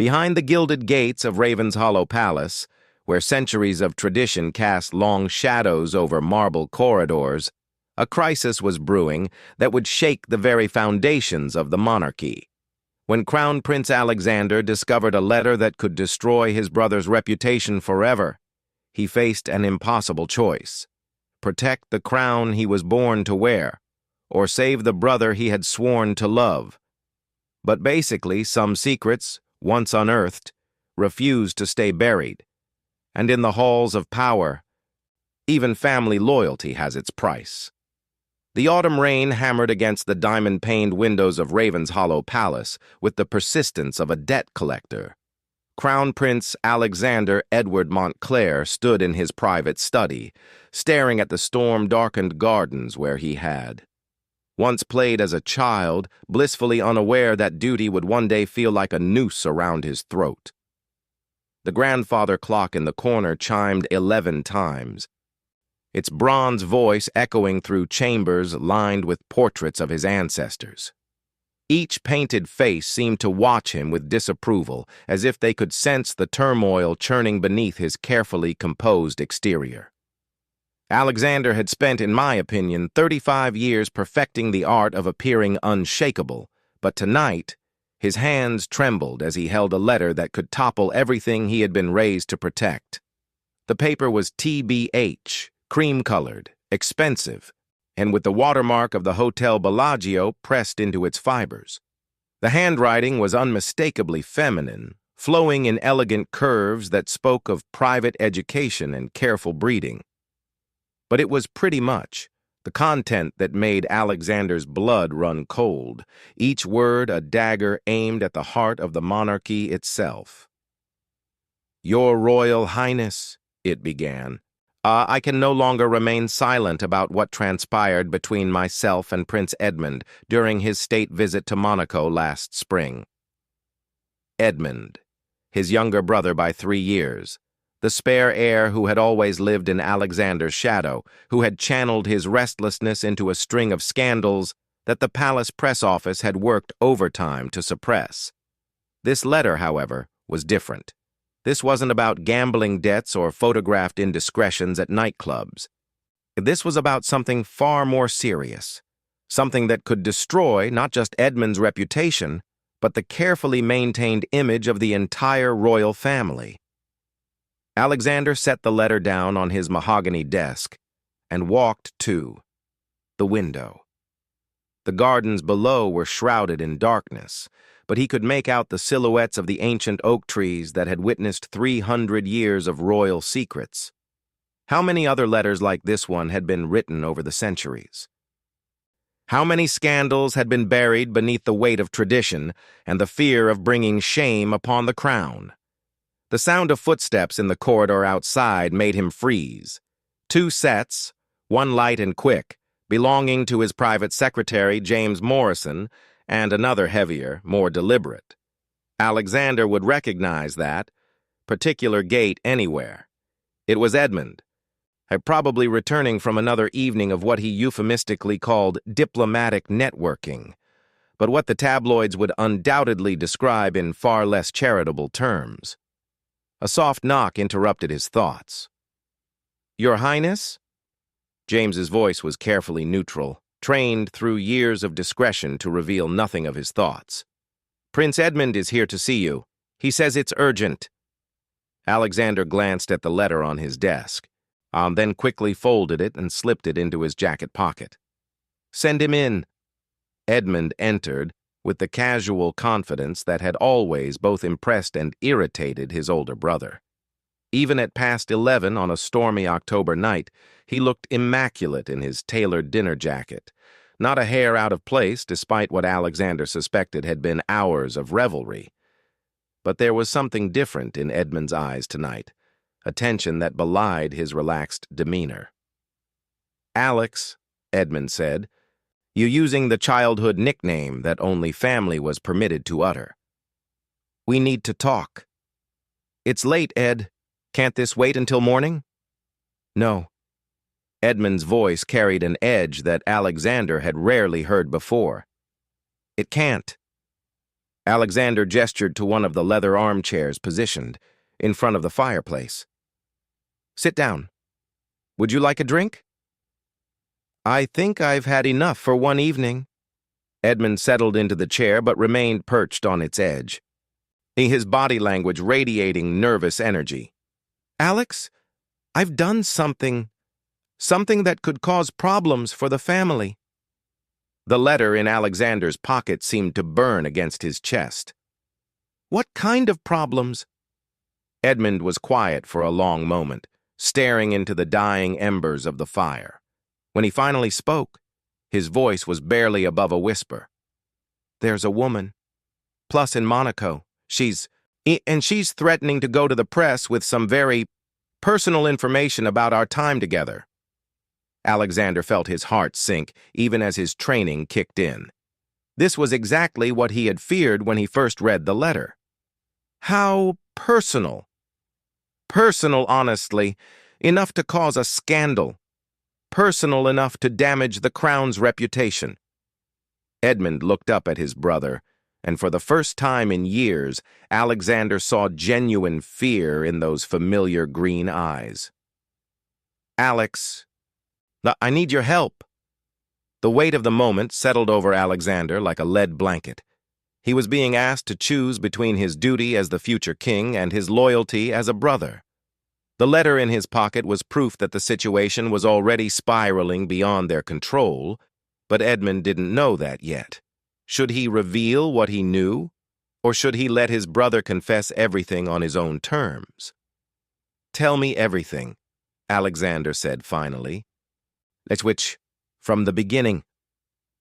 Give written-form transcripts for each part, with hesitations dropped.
Behind the gilded gates of Raven's Hollow Palace, where centuries of tradition cast long shadows over marble corridors, a crisis was brewing that would shake the very foundations of the monarchy. When Crown Prince Alexander discovered a letter that could destroy his brother's reputation forever, he faced an impossible choice: protect the crown he was born to wear, or save the brother he had sworn to love. But basically, some secrets, once unearthed, refused to stay buried. And in the halls of power, even family loyalty has its price. The autumn rain hammered against the diamond-paned windows of Raven's Hollow Palace with the persistence of a debt collector. Crown Prince Alexander Edward Montclair stood in his private study, staring at the storm-darkened gardens where he had once played as a child, blissfully unaware that duty would one day feel like a noose around his throat. The grandfather clock in the corner chimed 11 times, its bronze voice echoing through chambers lined with portraits of his ancestors. Each painted face seemed to watch him with disapproval, as if they could sense the turmoil churning beneath his carefully composed exterior. Alexander had spent, in my opinion, 35 years perfecting the art of appearing unshakable, but tonight, his hands trembled as he held a letter that could topple everything he had been raised to protect. The paper was TBH, cream-colored, expensive, and with the watermark of the Hotel Bellagio pressed into its fibers. The handwriting was unmistakably feminine, flowing in elegant curves that spoke of private education and careful breeding. But it was pretty much the content that made Alexander's blood run cold, each word a dagger aimed at the heart of the monarchy itself. "Your Royal Highness," it began, "I can no longer remain silent about what transpired between myself and Prince Edmund during his state visit to Monaco last spring." Edmund, his younger brother by 3 years, the spare heir who had always lived in Alexander's shadow, who had channeled his restlessness into a string of scandals that the palace press office had worked overtime to suppress. This letter, however, was different. This wasn't about gambling debts or photographed indiscretions at nightclubs. This was about something far more serious, something that could destroy not just Edmund's reputation, but the carefully maintained image of the entire royal family. Alexander set the letter down on his mahogany desk and walked to the window. The gardens below were shrouded in darkness, but he could make out the silhouettes of the ancient oak trees that had witnessed 300 years of royal secrets. How many other letters like this one had been written over the centuries? How many scandals had been buried beneath the weight of tradition and the fear of bringing shame upon the crown? The sound of footsteps in the corridor outside made him freeze. 2 sets, one light and quick, belonging to his private secretary, James Morrison, and another heavier, more deliberate. Alexander would recognize that particular gait anywhere. It was Edmund, probably returning from another evening of what he euphemistically called diplomatic networking, but what the tabloids would undoubtedly describe in far less charitable terms. A soft knock interrupted his thoughts. "Your Highness?" James's voice was carefully neutral, trained through years of discretion to reveal nothing of his thoughts. "Prince Edmund is here to see you. He says it's urgent." Alexander glanced at the letter on his desk, then quickly folded it and slipped it into his jacket pocket. "Send him in." Edmund entered, with the casual confidence that had always both impressed and irritated his older brother. Even at past 11 on a stormy October night, he looked immaculate in his tailored dinner jacket, not a hair out of place despite what Alexander suspected had been hours of revelry. But there was something different in Edmund's eyes tonight, a tension that belied his relaxed demeanor. "Alex," Edmund said, "you using the childhood nickname that only family was permitted to utter. We need to talk." "It's late, Ed. Can't this wait until morning?" "No." Edmund's voice carried an edge that Alexander had rarely heard before. "It can't." Alexander gestured to one of the leather armchairs positioned in front of the fireplace. Sit down. Would you like a drink? I think I've had enough for one evening. Edmund settled into the chair but remained perched on its edge, his body language radiating nervous energy. Alex, I've done something that could cause problems for the family. The letter in Alexander's pocket seemed to burn against his chest. What kind of problems? Edmund was quiet for a long moment, staring into the dying embers of the fire. When he finally spoke, his voice was barely above a whisper. There's a woman. Plus in Monaco. She's threatening to go to the press with some very personal information about our time together. Alexander felt his heart sink even as his training kicked in. This was exactly what he had feared when he first read the letter. How personal. Personal, honestly, enough to cause a scandal. Personal enough to damage the crown's reputation. Edmund looked up at his brother, and for the first time in years, Alexander saw genuine fear in those familiar green eyes. Alex, I need your help. The weight of the moment settled over Alexander like a lead blanket. He was being asked to choose between his duty as the future king and his loyalty as a brother. The letter in his pocket was proof that the situation was already spiraling beyond their control, but Edmund didn't know that yet. Should he reveal what he knew, or should he let his brother confess everything on his own terms? Tell me everything, Alexander said finally. Which, from the beginning.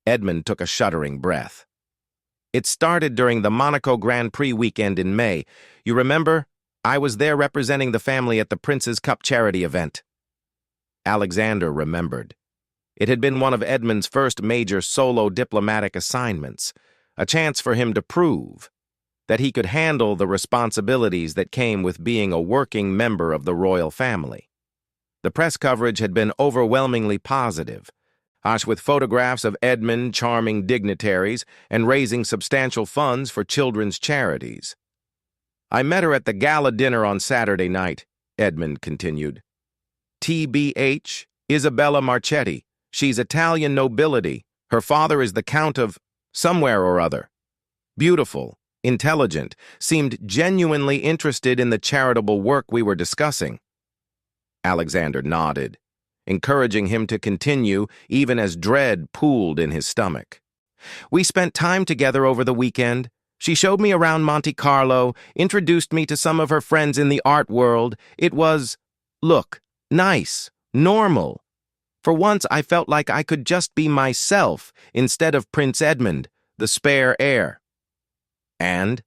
Edmund took a shuddering breath. It started during the Monaco Grand Prix weekend in May. You remember? I was there representing the family at the Prince's Cup charity event. Alexander remembered. It had been one of Edmund's first major solo diplomatic assignments, a chance for him to prove that he could handle the responsibilities that came with being a working member of the royal family. The press coverage had been overwhelmingly positive, with photographs of Edmund charming dignitaries and raising substantial funds for children's charities. I met her at the gala dinner on Saturday night, Edmund continued. TBH, Isabella Marchetti. She's Italian nobility. Her father is the Count of somewhere or other. Beautiful, intelligent, seemed genuinely interested in the charitable work we were discussing. Alexander nodded, encouraging him to continue even as dread pooled in his stomach. We spent time together over the weekend. She showed me around Monte Carlo, introduced me to some of her friends in the art world. It was, look, nice, normal. For once, I felt like I could just be myself instead of Prince Edmund, the spare heir. And?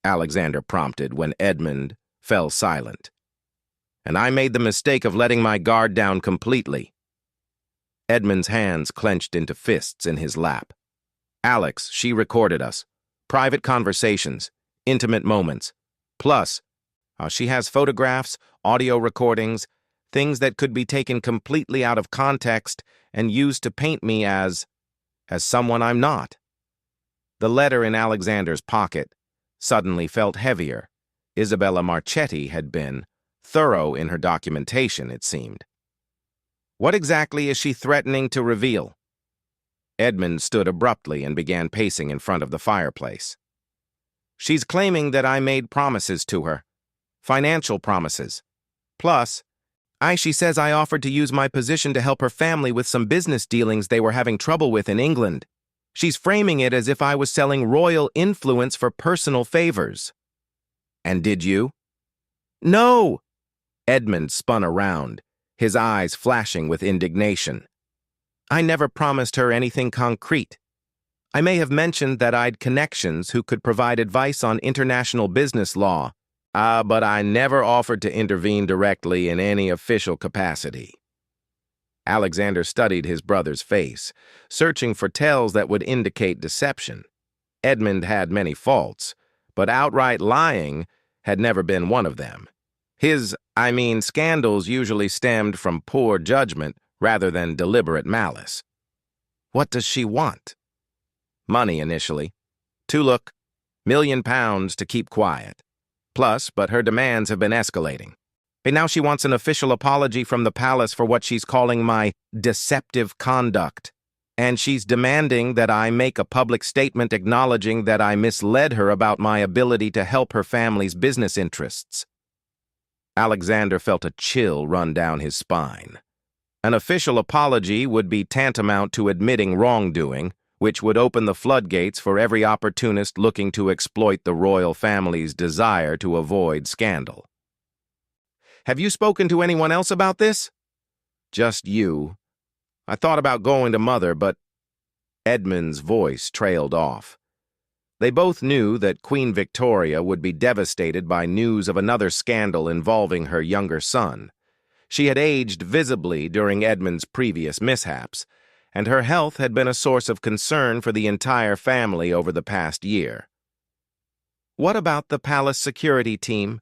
Alexander prompted when Edmund fell silent. And I made the mistake of letting my guard down completely. Edmund's hands clenched into fists in his lap. Alex, she recorded us. Private conversations, intimate moments. Plus, she has photographs, audio recordings, things that could be taken completely out of context and used to paint me as someone I'm not. The letter in Alexander's pocket suddenly felt heavier. Isabella Marchetti had been thorough in her documentation, it seemed. What exactly is she threatening to reveal? Edmund stood abruptly and began pacing in front of the fireplace. She's claiming that I made promises to her. Financial promises. Plus, she says I offered to use my position to help her family with some business dealings they were having trouble with in England. She's framing it as if I was selling royal influence for personal favors. And did you? No! Edmund spun around, his eyes flashing with indignation. I never promised her anything concrete. I may have mentioned that I'd connections who could provide advice on international business law, but I never offered to intervene directly in any official capacity. Alexander studied his brother's face, searching for tells that would indicate deception. Edmund had many faults, but outright lying had never been one of them. His, scandals usually stemmed from poor judgment rather than deliberate malice. What does she want? Money initially. To look, £1,000,000 to keep quiet. Plus, but her demands have been escalating. And now she wants an official apology from the palace for what she's calling my deceptive conduct. And she's demanding that I make a public statement acknowledging that I misled her about my ability to help her family's business interests. Alexander felt a chill run down his spine. An official apology would be tantamount to admitting wrongdoing, which would open the floodgates for every opportunist looking to exploit the royal family's desire to avoid scandal. Have you spoken to anyone else about this? Just you. I thought about going to Mother, but Edmund's voice trailed off. They both knew that Queen Victoria would be devastated by news of another scandal involving her younger son. She had aged visibly during Edmund's previous mishaps, and her health had been a source of concern for the entire family over the past year. What about the palace security team?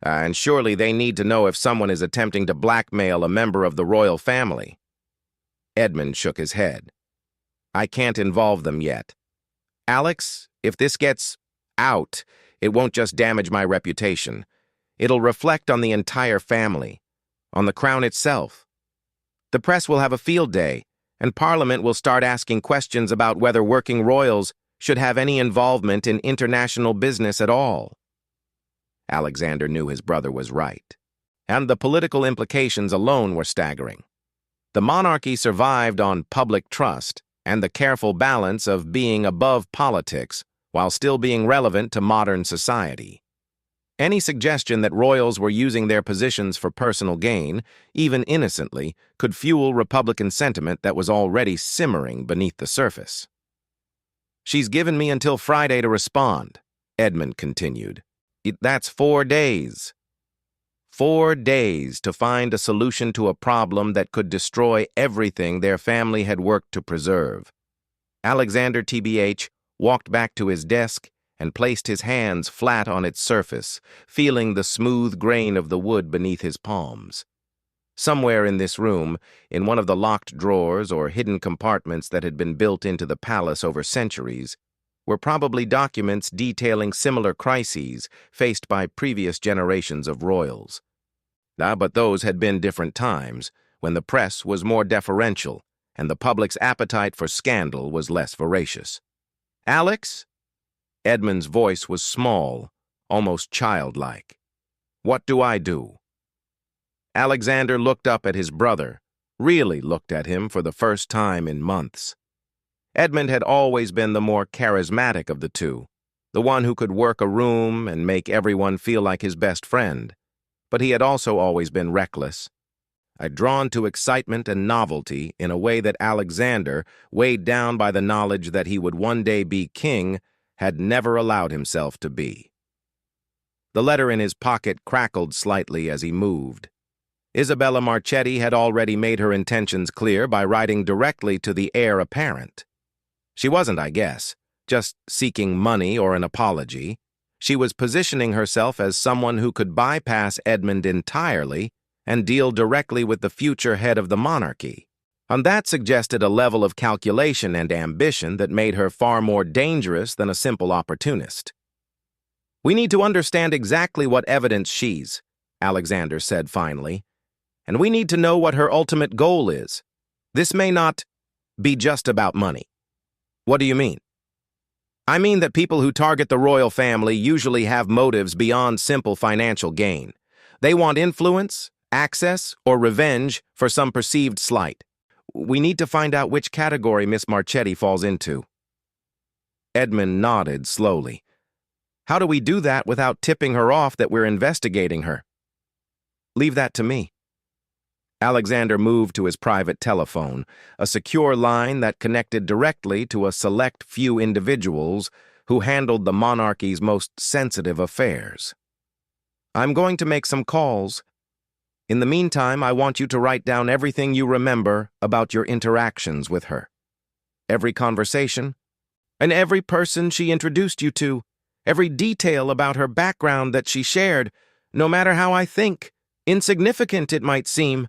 And surely they need to know if someone is attempting to blackmail a member of the royal family. Edmund shook his head. I can't involve them yet. Alex, if this gets out, it won't just damage my reputation. It'll reflect on the entire family, on the crown itself. The press will have a field day, and Parliament will start asking questions about whether working royals should have any involvement in international business at all. Alexander knew his brother was right, and the political implications alone were staggering. The monarchy survived on public trust and the careful balance of being above politics while still being relevant to modern society. Any suggestion that royals were using their positions for personal gain, even innocently, could fuel Republican sentiment that was already simmering beneath the surface. She's given me until Friday to respond, Edmund continued. That's 4 days. 4 days to find a solution to a problem that could destroy everything their family had worked to preserve. Alexander TBH walked back to his desk and placed his hands flat on its surface, feeling the smooth grain of the wood beneath his palms. Somewhere in this room, in one of the locked drawers or hidden compartments that had been built into the palace over centuries, were probably documents detailing similar crises faced by previous generations of royals. But those had been different times, when the press was more deferential and the public's appetite for scandal was less voracious. Alex? Edmund's voice was small, almost childlike. What do I do? Alexander looked up at his brother, really looked at him for the first time in months. Edmund had always been the more charismatic of the two, the one who could work a room and make everyone feel like his best friend. But he had also always been reckless, drawn to excitement and novelty in a way that Alexander, weighed down by the knowledge that he would one day be king, had never allowed himself to be. The letter in his pocket crackled slightly as he moved. Isabella Marchetti had already made her intentions clear by writing directly to the heir apparent. She wasn't, I guess, just seeking money or an apology. She was positioning herself as someone who could bypass Edmund entirely and deal directly with the future head of the monarchy. And that suggested a level of calculation and ambition that made her far more dangerous than a simple opportunist. We need to understand exactly what evidence she's, Alexander said finally, and we need to know what her ultimate goal is. This may not be just about money. What do you mean? I mean that people who target the royal family usually have motives beyond simple financial gain. They want influence, access, or revenge for some perceived slight. We need to find out which category Miss Marchetti falls into. Edmund nodded slowly. How do we do that without tipping her off that we're investigating her? Leave that to me. Alexander moved to his private telephone, a secure line that connected directly to a select few individuals who handled the monarchy's most sensitive affairs. I'm going to make some calls. In the meantime, I want you to write down everything you remember about your interactions with her. Every conversation, and every person she introduced you to, every detail about her background that she shared, no matter how I think, insignificant it might seem.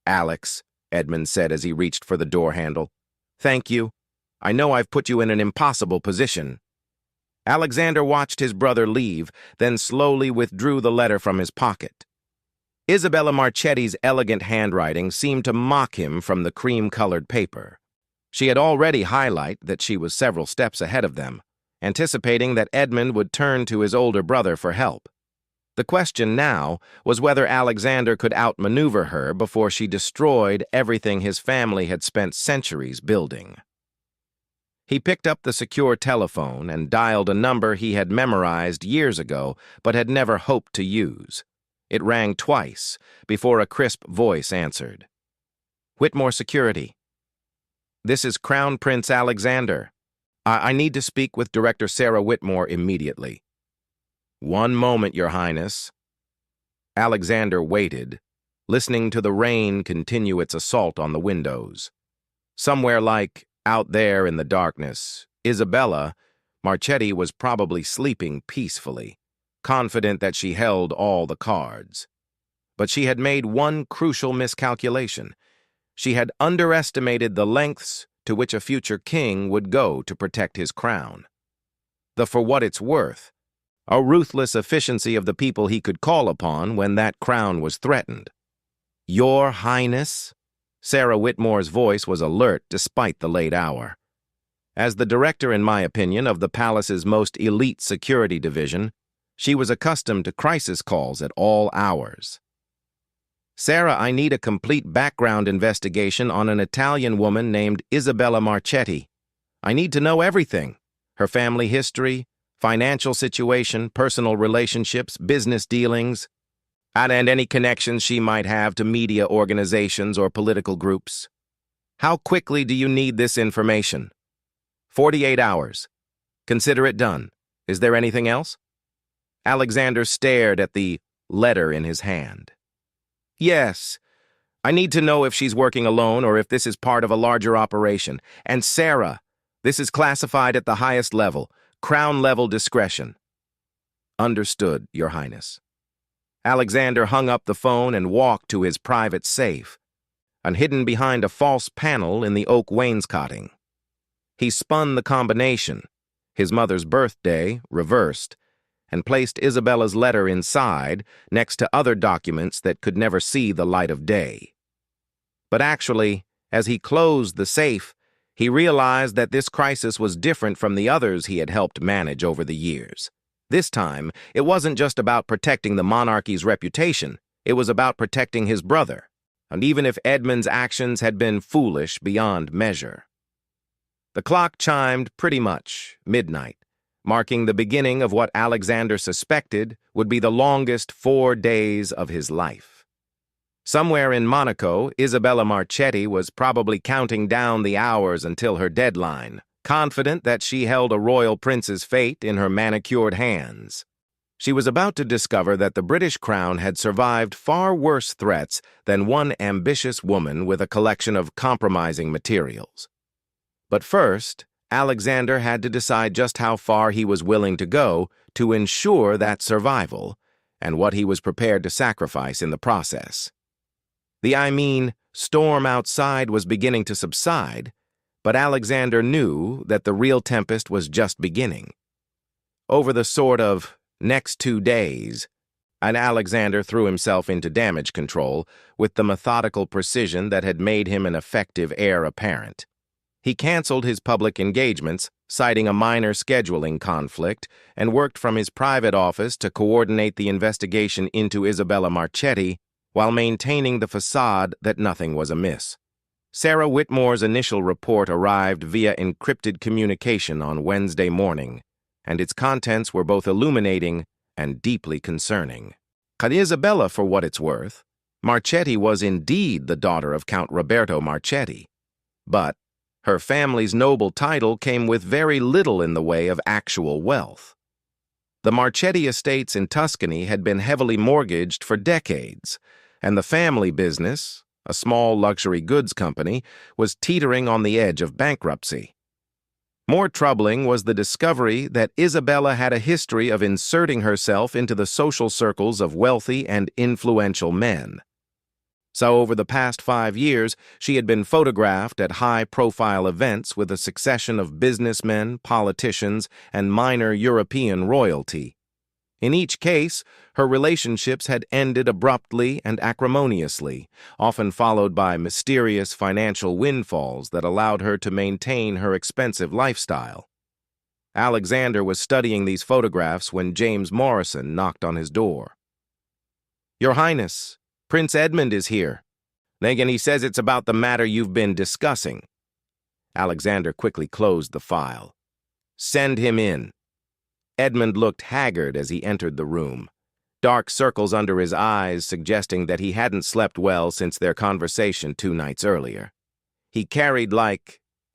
Alex, Edmund said as he reached for the door handle. Thank you. I know I've put you in an impossible position. Alexander watched his brother leave, then slowly withdrew the letter from his pocket. Isabella Marchetti's elegant handwriting seemed to mock him from the cream-colored paper. She had already highlighted that she was several steps ahead of them, anticipating that Edmund would turn to his older brother for help. The question now was whether Alexander could outmaneuver her before she destroyed everything his family had spent centuries building. He picked up the secure telephone and dialed a number he had memorized years ago but had never hoped to use. It rang twice before a crisp voice answered. "Whitmore Security. This is Crown Prince Alexander. I need to speak with Director Sarah Whitmore immediately." "One moment, Your Highness." Alexander waited, listening to the rain continue its assault on the windows. Somewhere like out there in the darkness, Isabella Marchetti was probably sleeping peacefully, confident that she held all the cards. But she had made one crucial miscalculation. She had underestimated the lengths to which a future king would go to protect his crown. The for what it's worth, a ruthless efficiency of the people he could call upon when that crown was threatened. "Your Highness?" Sarah Whitmore's voice was alert despite the late hour. As the director, in my opinion, of the palace's most elite security division, she was accustomed to crisis calls at all hours. "Sarah, I need a complete background investigation on an Italian woman named Isabella Marchetti. I need to know everything: her family history, financial situation, personal relationships, business dealings, and any connections she might have to media organizations or political groups. How quickly do you need this information?" 48 hours. Consider it done. Is there anything else?" Alexander stared at the letter in his hand. "Yes. I need to know if she's working alone or if this is part of a larger operation. And Sarah, this is classified at the highest level, crown-level discretion." "Understood, Your Highness." Alexander hung up the phone and walked to his private safe, hidden behind a false panel in the oak wainscoting. He spun the combination, his mother's birthday reversed, and placed Isabella's letter inside next to other documents that could never see the light of day. But actually, as he closed the safe, he realized that this crisis was different from the others he had helped manage over the years. This time, it wasn't just about protecting the monarchy's reputation, it was about protecting his brother, and even if Edmund's actions had been foolish beyond measure. The clock chimed pretty much midnight, marking the beginning of what Alexander suspected would be the longest 4 days of his life. Somewhere in Monaco, Isabella Marchetti was probably counting down the hours until her deadline, confident that she held a royal prince's fate in her manicured hands. She was about to discover that the British crown had survived far worse threats than one ambitious woman with a collection of compromising materials. But first, Alexander had to decide just how far he was willing to go to ensure that survival, and what he was prepared to sacrifice in the process. The storm outside was beginning to subside, but Alexander knew that the real tempest was just beginning. Over the sort of next 2 days, Alexander threw himself into damage control with the methodical precision that had made him an effective heir apparent. He canceled his public engagements, citing a minor scheduling conflict, and worked from his private office to coordinate the investigation into Isabella Marchetti while maintaining the facade that nothing was amiss. Sarah Whitmore's initial report arrived via encrypted communication on Wednesday morning, and its contents were both illuminating and deeply concerning. Isabella, for what it's worth, Marchetti was indeed the daughter of Count Roberto Marchetti, but her family's noble title came with very little in the way of actual wealth. The Marchetti estates in Tuscany had been heavily mortgaged for decades, and the family business, a small luxury goods company, was teetering on the edge of bankruptcy. More troubling was the discovery that Isabella had a history of inserting herself into the social circles of wealthy and influential men. So over the past 5 years, she had been photographed at high-profile events with a succession of businessmen, politicians, and minor European royalty. In each case, her relationships had ended abruptly and acrimoniously, often followed by mysterious financial windfalls that allowed her to maintain her expensive lifestyle. Alexander was studying these photographs when James Morrison knocked on his door. "Your Highness, Prince Edmund is here. And he says it's about the matter you've been discussing." Alexander quickly closed the file. "Send him in." Edmund looked haggard as he entered the room, dark circles under his eyes suggesting that he hadn't slept well since their conversation 2 nights earlier. He carried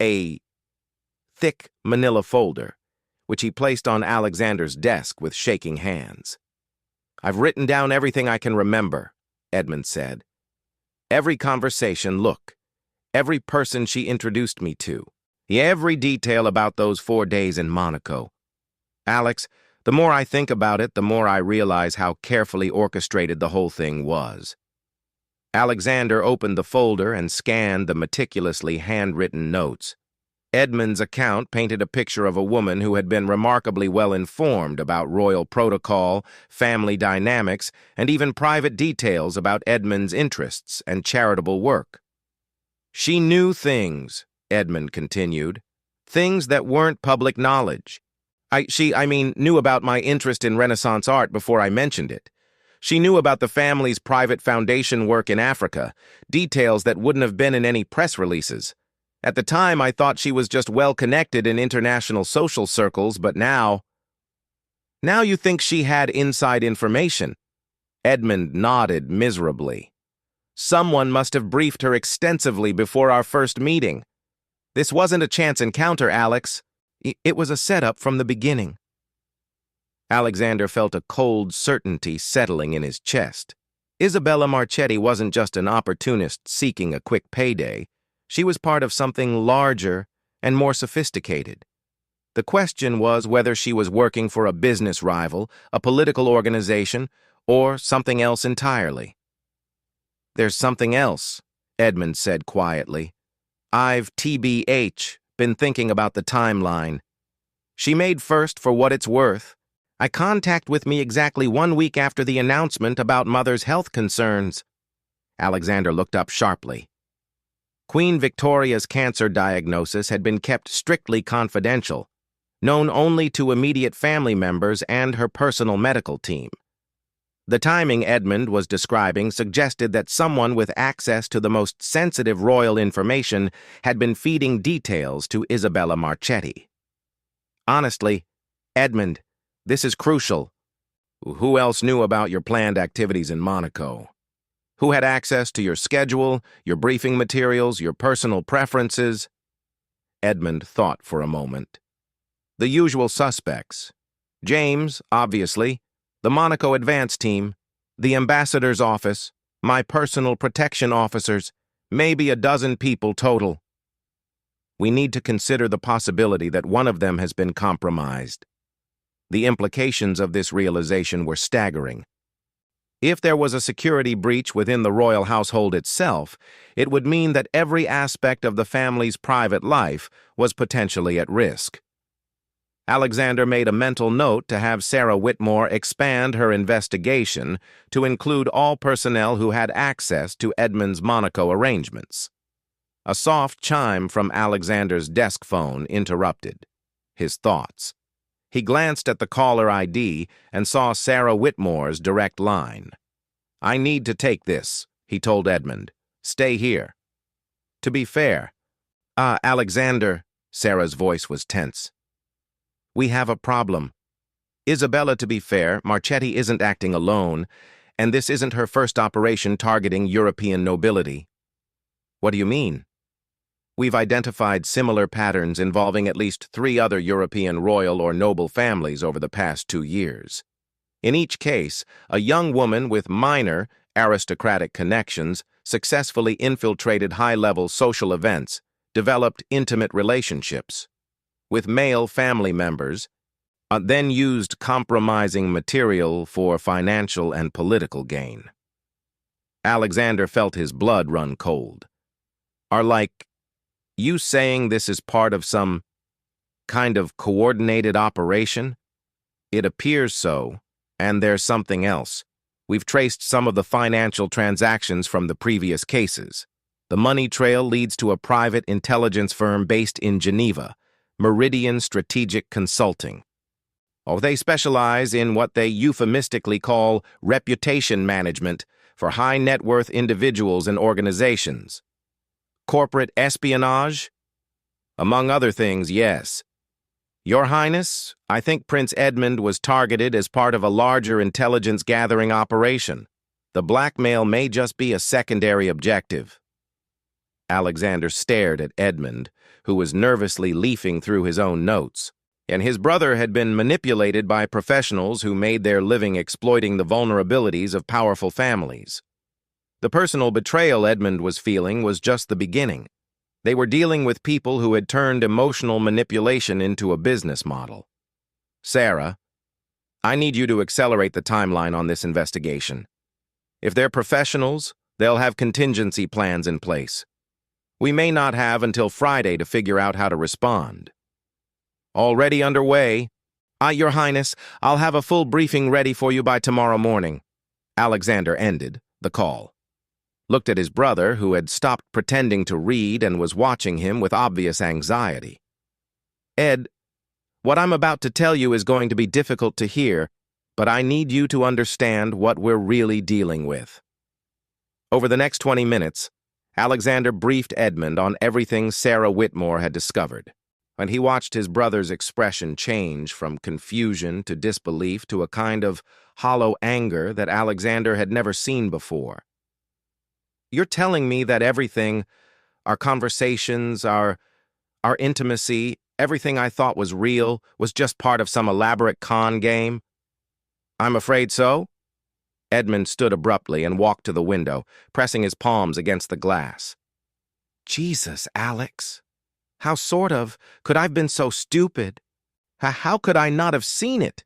a thick manila folder, which he placed on Alexander's desk with shaking hands. "I've written down everything I can remember," Edmund said. "Every conversation, every person she introduced me to, every detail about those 4 days in Monaco. Alex, the more I think about it, the more I realize how carefully orchestrated the whole thing was." Alexander opened the folder and scanned the meticulously handwritten notes. Edmund's account painted a picture of a woman who had been remarkably well informed about royal protocol, family dynamics, and even private details about Edmund's interests and charitable work. "She knew things," Edmund continued, "things that weren't public knowledge. She knew about my interest in Renaissance art before I mentioned it. She knew about the family's private foundation work in Africa, details that wouldn't have been in any press releases. At the time, I thought she was just well-connected in international social circles, but now you think she had inside information." Edmund nodded miserably. "Someone must have briefed her extensively before our first meeting. This wasn't a chance encounter, Alex. It was a setup from the beginning." Alexander felt a cold certainty settling in his chest. Isabella Marchetti wasn't just an opportunist seeking a quick payday. She was part of something larger and more sophisticated. The question was whether she was working for a business rival, a political organization, or something else entirely. "There's something else," Edmund said quietly. "I've been thinking about the timeline. She made first for what it's worth. I contact with me exactly 1 week after the announcement about Mother's health concerns." Alexander looked up sharply. Queen Victoria's cancer diagnosis had been kept strictly confidential, known only to immediate family members and her personal medical team. The timing Edmund was describing suggested that someone with access to the most sensitive royal information had been feeding details to Isabella Marchetti. "Honestly, Edmund, this is crucial. Who else knew about your planned activities in Monaco? Who had access to your schedule, your briefing materials, your personal preferences?" Edmund thought for a moment. "The usual suspects. James, obviously, the Monaco advance team, the ambassador's office, my personal protection officers, maybe a dozen people total. We need to consider the possibility that one of them has been compromised." The implications of this realization were staggering. If there was a security breach within the royal household itself, it would mean that every aspect of the family's private life was potentially at risk. Alexander made a mental note to have Sarah Whitmore expand her investigation to include all personnel who had access to Edmund's Monaco arrangements. A soft chime from Alexander's desk phone interrupted his thoughts. He glanced at the caller ID and saw Sarah Whitmore's direct line. "I need to take this," he told Edmund. "Stay here." "To be fair." Alexander," Sarah's voice was tense. "We have a problem. Isabella, to be fair, Marchetti isn't acting alone, and this isn't her first operation targeting European nobility." "What do you mean?" "We've identified similar patterns involving at least 3 other European royal or noble families over the past 2 years. In each case, a young woman with minor aristocratic connections successfully infiltrated high-level social events, developed intimate relationships with male family members, then used compromising material for financial and political gain." Alexander felt his blood run cold. Are you saying this is part of some kind of coordinated operation? It appears so, and there's something else. We've traced some of the financial transactions from the previous cases. The money trail leads to a private intelligence firm based in Geneva, Meridian Strategic Consulting. They specialize in what they euphemistically call reputation management for high-net-worth individuals and organizations. Corporate espionage? Among other things, yes. Your Highness, I think Prince Edmund was targeted as part of a larger intelligence-gathering operation. The blackmail may just be a secondary objective. Alexander stared at Edmund, who was nervously leafing through his own notes. And his brother had been manipulated by professionals who made their living exploiting the vulnerabilities of powerful families. The personal betrayal Edmund was feeling was just the beginning. They were dealing with people who had turned emotional manipulation into a business model. Sarah, I need you to accelerate the timeline on this investigation. If they're professionals, they'll have contingency plans in place. We may not have until Friday to figure out how to respond. Already underway. Your Highness, I'll have a full briefing ready for you by tomorrow morning. Alexander ended the call. Looked at his brother, who had stopped pretending to read and was watching him with obvious anxiety. Ed, what I'm about to tell you is going to be difficult to hear, but I need you to understand what we're really dealing with. Over the next 20 minutes, Alexander briefed Edmund on everything Sarah Whitmore had discovered, and he watched his brother's expression change from confusion to disbelief to a kind of hollow anger that Alexander had never seen before. You're telling me that everything, our conversations, our intimacy, everything I thought was real, was just part of some elaborate con game? I'm afraid so. Edmund stood abruptly and walked to the window, pressing his palms against the glass. Jesus, Alex. How could I have been so stupid? How could I not have seen it?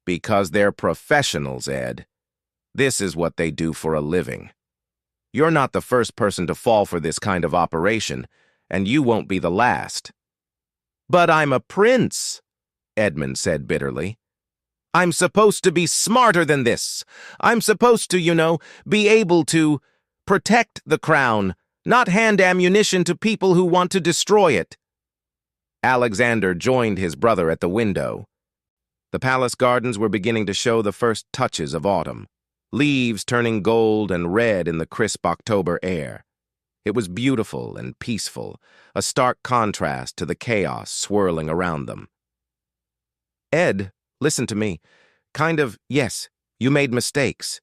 Because they're professionals, Ed. This is what they do for a living. You're not the first person to fall for this kind of operation, and you won't be the last. But I'm a prince, Edmund said bitterly. I'm supposed to be smarter than this. I'm supposed to, be able to protect the crown, not hand ammunition to people who want to destroy it. Alexander joined his brother at the window. The palace gardens were beginning to show the first touches of autumn, leaves turning gold and red in the crisp October air. It was beautiful and peaceful, a stark contrast to the chaos swirling around them. Ed, listen to me. Yes, you made mistakes.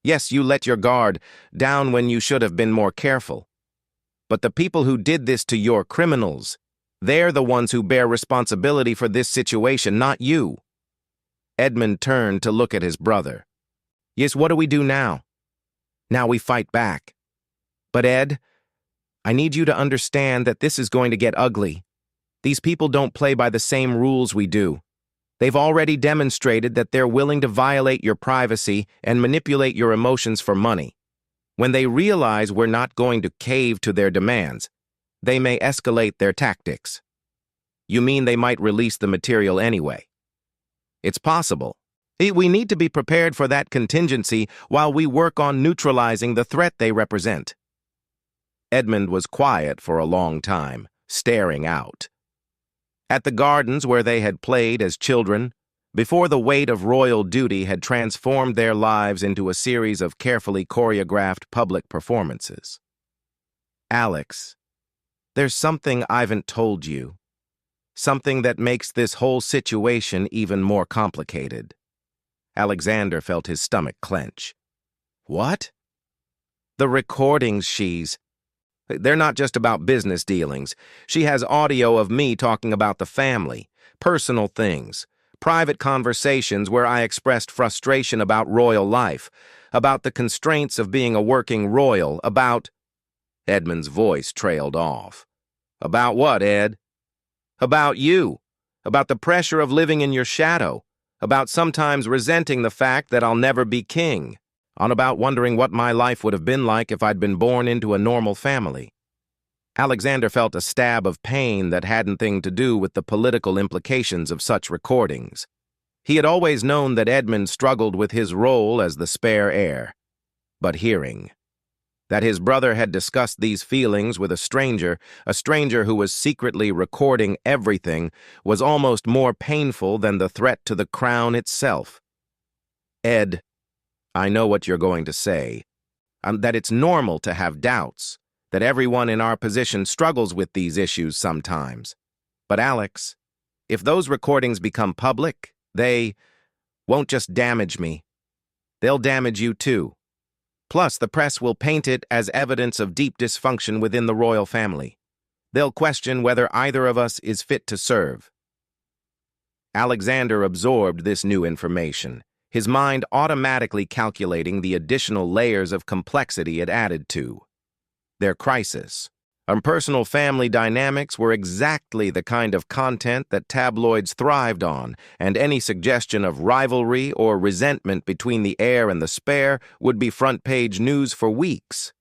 Yes, you let your guard down when you should have been more careful. But the people who did this to your criminals, they're the ones who bear responsibility for this situation, not you. Edmund turned to look at his brother. Yes, what do we do now? Now we fight back. But Ed, I need you to understand that this is going to get ugly. These people don't play by the same rules we do. They've already demonstrated that they're willing to violate your privacy and manipulate your emotions for money. When they realize we're not going to cave to their demands, they may escalate their tactics. You mean they might release the material anyway? It's possible. We need to be prepared for that contingency while we work on neutralizing the threat they represent. Edmund was quiet for a long time, staring out. At the gardens where they had played as children, before the weight of royal duty had transformed their lives into a series of carefully choreographed public performances. Alex, there's something I haven't told you. Something that makes this whole situation even more complicated. Alexander felt his stomach clench. What? The recordings they're not just about business dealings. She has audio of me talking about the family, personal things, private conversations where I expressed frustration about royal life, about the constraints of being a working royal, about... Edmund's voice trailed off. About what, Ed? About you. About the pressure of living in your shadow. About sometimes resenting the fact that I'll never be king. on about wondering what my life would have been like if I'd been born into a normal family. Alexander felt a stab of pain that hadn't anything to do with the political implications of such recordings. He had always known that Edmund struggled with his role as the spare heir. But hearing that his brother had discussed these feelings with a stranger who was secretly recording everything, was almost more painful than the threat to the crown itself. Ed, I know what you're going to say, that it's normal to have doubts, that everyone in our position struggles with these issues sometimes. But Alex, if those recordings become public, they won't just damage me. They'll damage you too. Plus, the press will paint it as evidence of deep dysfunction within the royal family. They'll question whether either of us is fit to serve. Alexander absorbed this new information, his mind automatically calculating the additional layers of complexity it added to their crisis. Personal family dynamics were exactly the kind of content that tabloids thrived on, and any suggestion of rivalry or resentment between the heir and the spare would be front-page news for weeks.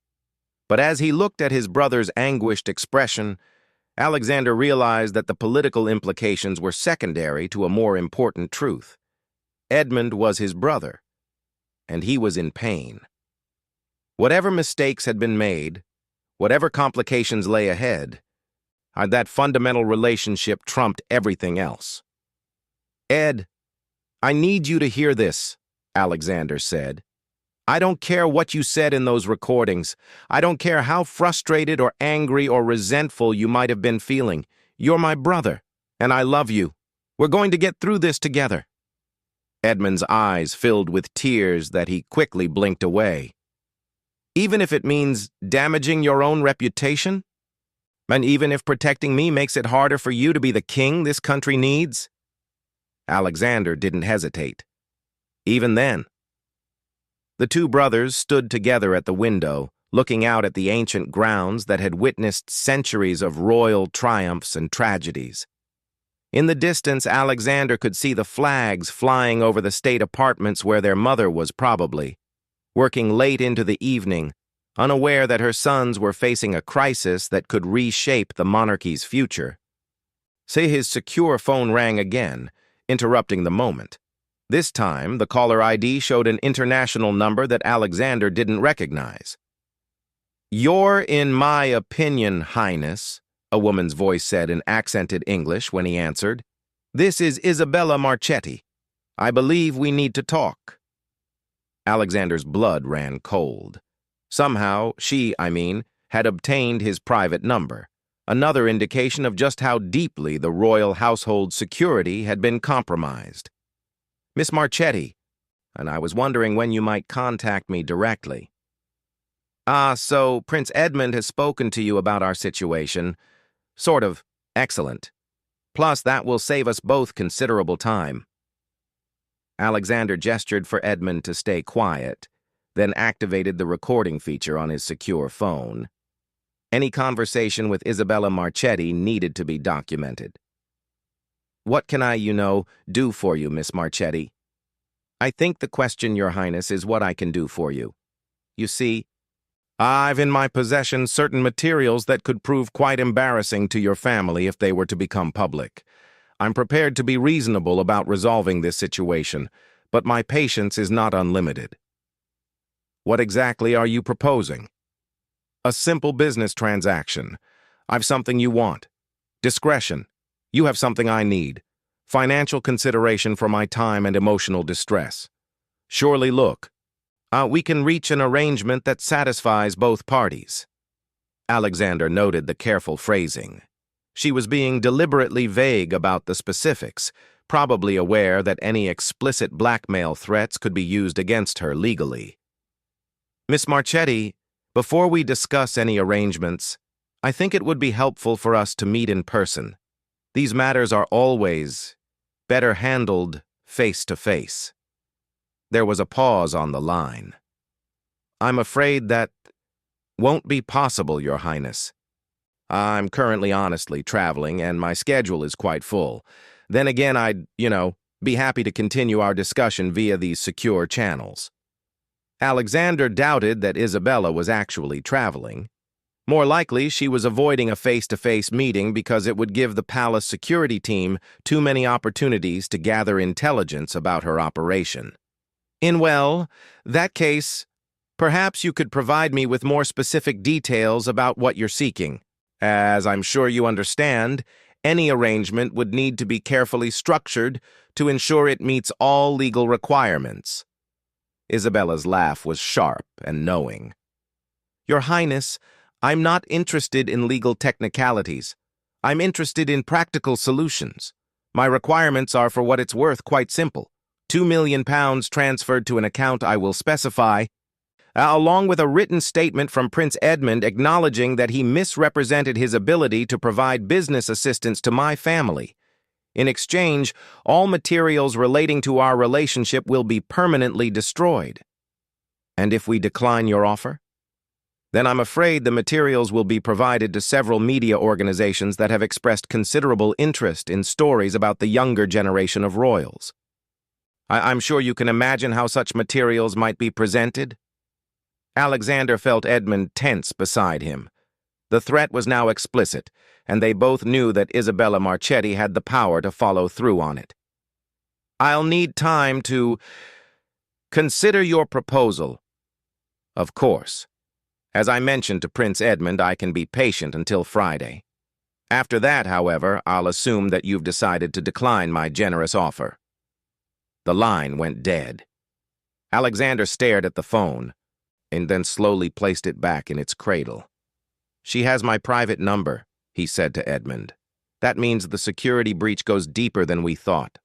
But as he looked at his brother's anguished expression, Alexander realized that the political implications were secondary to a more important truth. Edmund was his brother, and he was in pain. Whatever mistakes had been made, whatever complications lay ahead, that fundamental relationship trumped everything else. Ed, I need you to hear this, Alexander said. I don't care what you said in those recordings. I don't care how frustrated or angry or resentful you might have been feeling. You're my brother, and I love you. We're going to get through this together. Edmund's eyes filled with tears that he quickly blinked away. Even if it means damaging your own reputation? And even if protecting me makes it harder for you to be the king this country needs? Alexander didn't hesitate. Even then. The two brothers stood together at the window, looking out at the ancient grounds that had witnessed centuries of royal triumphs and tragedies. In the distance, Alexander could see the flags flying over the state apartments where their mother was probably working late into the evening, unaware that her sons were facing a crisis that could reshape the monarchy's future. His secure phone rang again, interrupting the moment. This time, the caller ID showed an international number that Alexander didn't recognize. "You're in my opinion, Highness," a woman's voice said in accented English when he answered. "This is Isabella Marchetti. I believe we need to talk." Alexander's blood ran cold. Somehow, she had obtained his private number, another indication of just how deeply the royal household security had been compromised. "Miss Marchetti, and I was wondering when you might contact me directly." So Prince Edmund has spoken to you about our situation. Sort of. Excellent. Plus, that will save us both considerable time. Alexander gestured for Edmund to stay quiet, then activated the recording feature on his secure phone. Any conversation with Isabella Marchetti needed to be documented. "What can I, do for you, Miss Marchetti?" "I think the question, Your Highness, is what I can do for you. You see, I've in my possession certain materials that could prove quite embarrassing to your family if they were to become public. I'm prepared to be reasonable about resolving this situation, but my patience is not unlimited." "What exactly are you proposing?" "A simple business transaction. I've something you want. Discretion. You have something I need. Financial consideration for my time and emotional distress. Surely look. We can reach an arrangement that satisfies both parties." Alexander noted the careful phrasing. She was being deliberately vague about the specifics, probably aware that any explicit blackmail threats could be used against her legally. "Miss Marchetti, before we discuss any arrangements, I think it would be helpful for us to meet in person. These matters are always better handled face to face." There was a pause on the line. "I'm afraid that won't be possible, Your Highness. I'm currently honestly traveling, and my schedule is quite full. Then again, I'd, be happy to continue our discussion via these secure channels." Alexander doubted that Isabella was actually traveling. More likely, she was avoiding a face-to-face meeting because it would give the palace security team too many opportunities to gather intelligence about her operation. In that case, perhaps you could provide me with more specific details about what you're seeking. As I'm sure you understand, any arrangement would need to be carefully structured to ensure it meets all legal requirements. Isabella's laugh was sharp and knowing. Your Highness, I'm not interested in legal technicalities. I'm interested in practical solutions. My requirements are, for what it's worth, quite simple. £2 million transferred to an account I will specify, along with a written statement from Prince Edmund acknowledging that he misrepresented his ability to provide business assistance to my family. In exchange, all materials relating to our relationship will be permanently destroyed. And if we decline your offer? Then I'm afraid the materials will be provided to several media organizations that have expressed considerable interest in stories about the younger generation of royals. I'm sure you can imagine how such materials might be presented. Alexander felt Edmund tense beside him. The threat was now explicit, and they both knew that Isabella Marchetti had the power to follow through on it. I'll need time to consider your proposal. Of course. As I mentioned to Prince Edmund, I can be patient until Friday. After that, however, I'll assume that you've decided to decline my generous offer. The line went dead. Alexander stared at the phone, and then slowly placed it back in its cradle. She has my private number, he said to Edmund. That means the security breach goes deeper than we thought.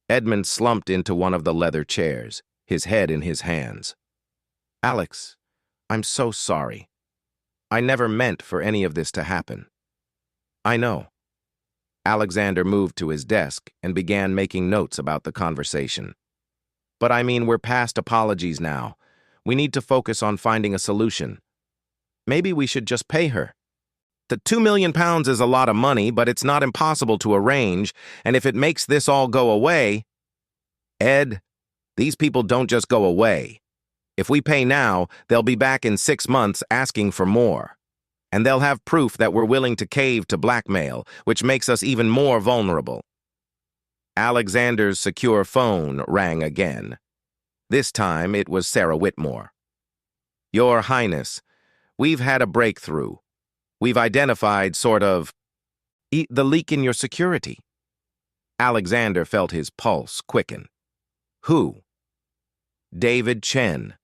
Edmund slumped into one of the leather chairs, his head in his hands. Alex, I'm so sorry. I never meant for any of this to happen. I know. Alexander moved to his desk and began making notes about the conversation. But I mean, we're past apologies now. We need to focus on finding a solution. Maybe we should just pay her. The £2 million is a lot of money, but it's not impossible to arrange, and if it makes this all go away... Ed, these people don't just go away. If we pay now, they'll be back in 6 months asking for more. And they'll have proof that we're willing to cave to blackmail, which makes us even more vulnerable. Alexander's secure phone rang again. This time it was Sarah Whitmore. Your Highness, we've had a breakthrough. We've identified the leak in your security. Alexander felt his pulse quicken. Who? David Chen,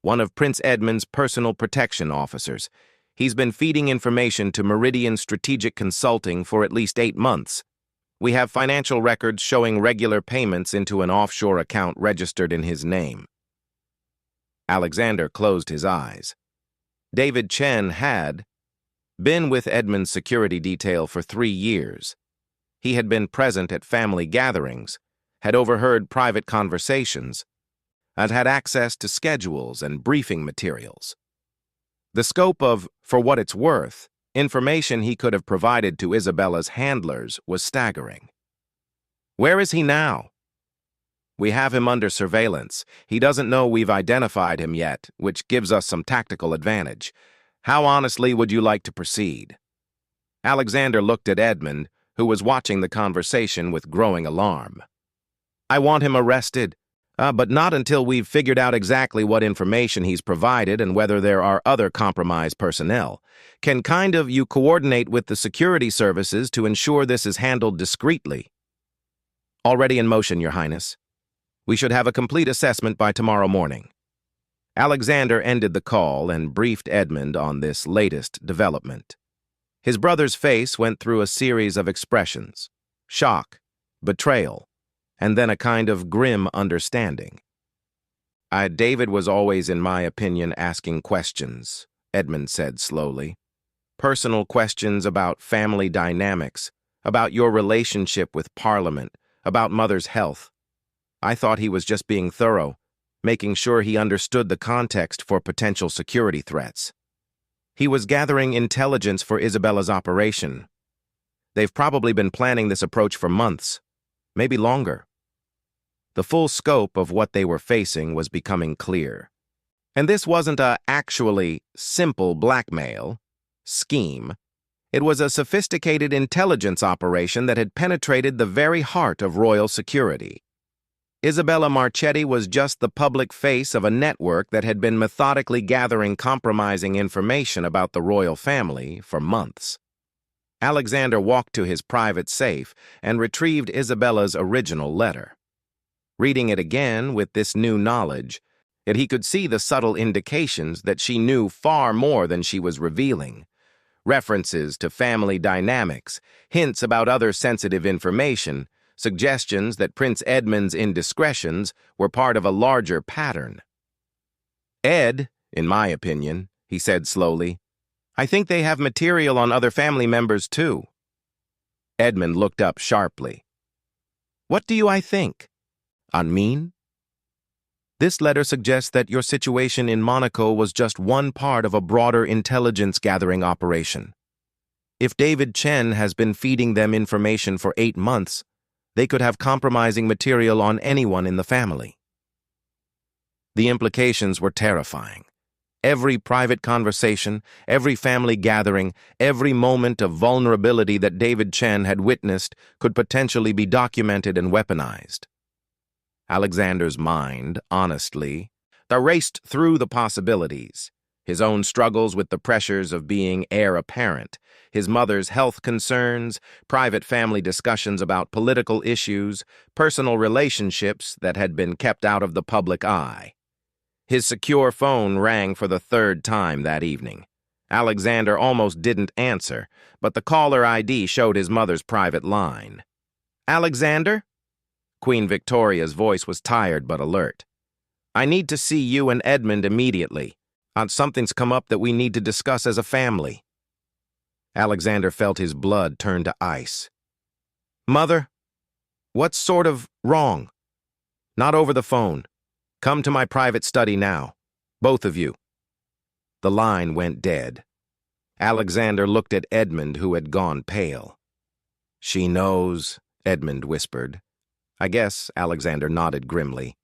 one of Prince Edmund's personal protection officers. He's been feeding information to Meridian Strategic Consulting for at least 8 months. We have financial records showing regular payments into an offshore account registered in his name. Alexander closed his eyes. David Chen had been with Edmund's security detail for 3 years. He had been present at family gatherings, had overheard private conversations, and had access to schedules and briefing materials. The scope of, for what it's worth, information he could have provided to Isabella's handlers was staggering. Where is he now? We have him under surveillance. He doesn't know we've identified him yet, which gives us some tactical advantage. How honestly would you like to proceed? Alexander looked at Edmund, who was watching the conversation with growing alarm. I want him arrested, but not until we've figured out exactly what information he's provided and whether there are other compromised personnel. Can you coordinate with the security services to ensure this is handled discreetly? Already in motion, Your Highness. We should have a complete assessment by tomorrow morning. Alexander ended the call and briefed Edmund on this latest development. His brother's face went through a series of expressions: shock, betrayal, and then a kind of grim understanding. David was always, in my opinion, asking questions, Edmund said slowly. Personal questions about family dynamics, about your relationship with Parliament, about Mother's health. I thought he was just being thorough, making sure he understood the context for potential security threats. He was gathering intelligence for Isabella's operation. They've probably been planning this approach for months, maybe longer. The full scope of what they were facing was becoming clear. And this wasn't a actually simple blackmail scheme. It was a sophisticated intelligence operation that had penetrated the very heart of royal security. Isabella Marchetti was just the public face of a network that had been methodically gathering compromising information about the royal family for months. Alexander walked to his private safe and retrieved Isabella's original letter. Reading it again with this new knowledge, yet he could see the subtle indications that she knew far more than she was revealing. References to family dynamics, hints about other sensitive information, suggestions that Prince Edmund's indiscretions were part of a larger pattern. "Ed, in my opinion," he said slowly, "I think they have material on other family members too." Edmund looked up sharply. "What do I think? On Mean?" "This letter suggests that your situation in Monaco was just one part of a broader intelligence-gathering operation. If David Chen has been feeding them information for 8 months, they could have compromising material on anyone in the family." The implications were terrifying. Every private conversation, every family gathering, every moment of vulnerability that David Chen had witnessed could potentially be documented and weaponized. Alexander's mind, honestly, raced through the possibilities. His own struggles with the pressures of being heir apparent, his mother's health concerns, private family discussions about political issues, personal relationships that had been kept out of the public eye. His secure phone rang for the 3rd time that evening. Alexander almost didn't answer, but the caller ID showed his mother's private line. "Alexander?" Queen Victoria's voice was tired but alert. "I need to see you and Edmund immediately. Something's come up that we need to discuss as a family." Alexander felt his blood turn to ice. "Mother, what's sort of wrong?" "Not over the phone. Come to my private study now. Both of you." The line went dead. Alexander looked at Edmund, who had gone pale. "She knows," Edmund whispered. I guess Alexander nodded grimly.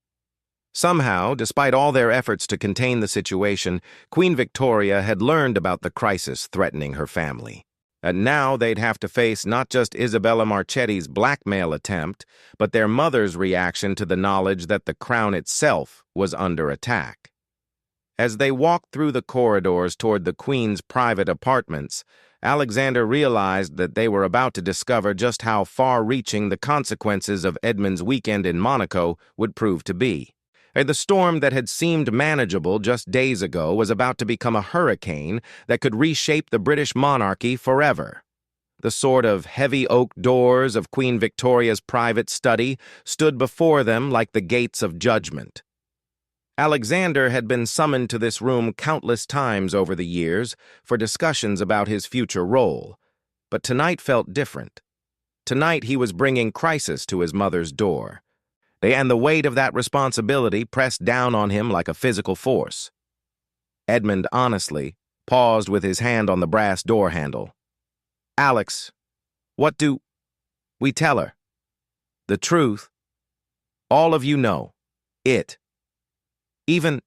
Somehow, despite all their efforts to contain the situation, Queen Victoria had learned about the crisis threatening her family. And now they'd have to face not just Isabella Marchetti's blackmail attempt, but their mother's reaction to the knowledge that the crown itself was under attack. As they walked through the corridors toward the Queen's private apartments, Alexander realized that they were about to discover just how far-reaching the consequences of Edmund's weekend in Monaco would prove to be. The storm that had seemed manageable just days ago was about to become a hurricane that could reshape the British monarchy forever. The sort of heavy oak doors of Queen Victoria's private study stood before them like the gates of judgment. Alexander had been summoned to this room countless times over the years for discussions about his future role, but tonight felt different. Tonight he was bringing crisis to his mother's door. And the weight of that responsibility pressed down on him like a physical force. Edmund honestly paused with his hand on the brass door handle. "Alex, what do we tell her? The truth? All of you know. It. Even